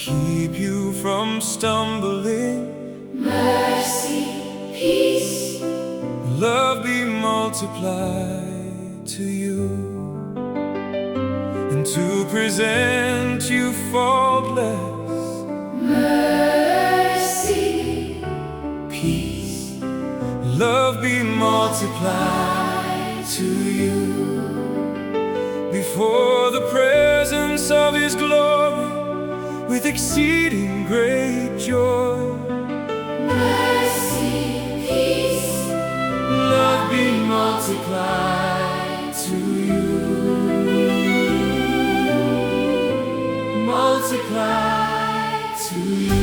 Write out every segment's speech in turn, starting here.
keep you from stumbling. Mercy, peace, Love be multiplied to you, and to present you faultless. mercy, Peace, love be multiplied to you, before the presence of His glory, with exceeding great joy. mercy, peace, Love be multiplied to you, multiplied to you.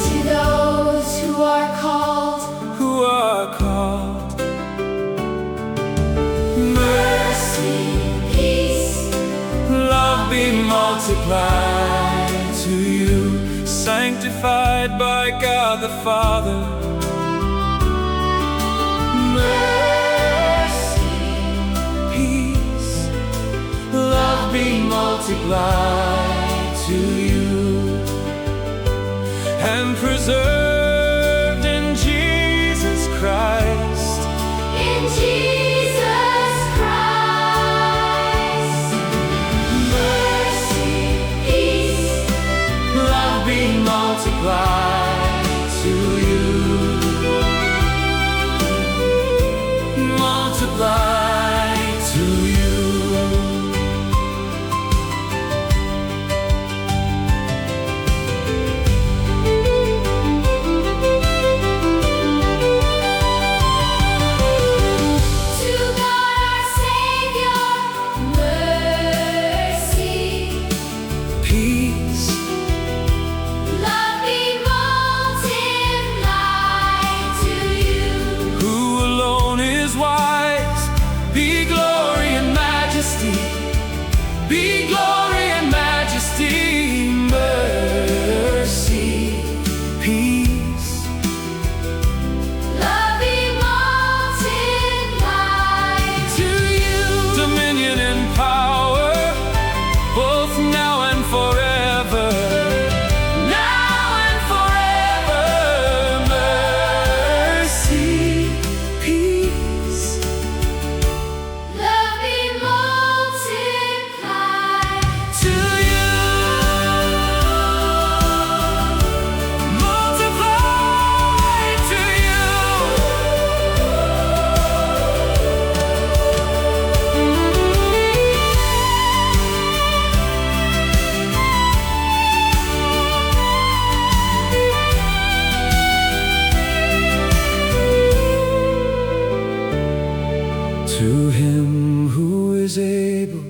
to those who are called. Who are called. Mercy, peace, Love be multiplied to you, sanctified by God the Father. Mercy, peace, love be multiplied to you, and preserved in Jesus Christ. in Jesus Christ. Mercy, peace, Love be multiplied to you, multiplied to you. to God our Savior. Mercy, Peace, love be multiplied to you. who alone is wise, be glory and majesty, be glory and majesty. Mercy, peace, Love be multiplied to you, dominion and power, both now and forever. Now and forever. Mercy, peace, Love be multiplied to you, multiplied to you. To Him who is able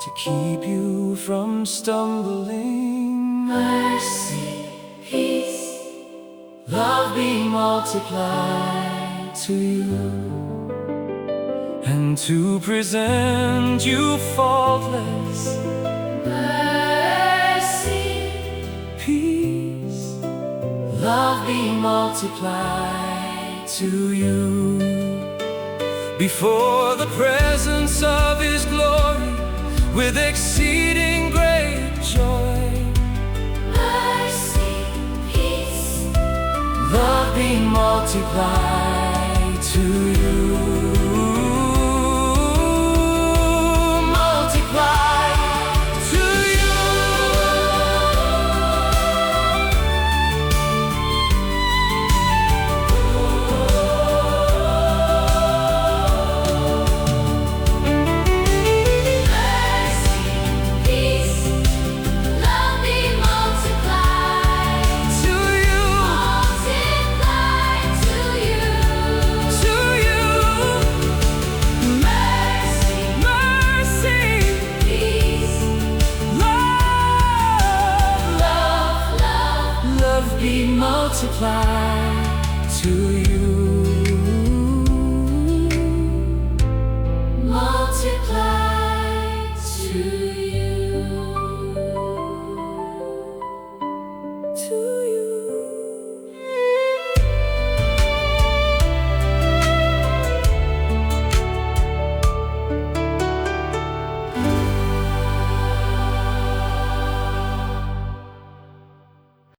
to keep you from stumbling. mercy, peace, Love be multiplied to you, and to present you faultless. mercy, Peace, love be multiplied to you, before the presence of His glory, with exceeding great joy. mercy, peace, Love be multiplied to you, multiplied to you. mercy, peace, love be multiplied To you, multiplied to you. to you. Mercy, Mercy, peace, love, love, love be multiplied to you.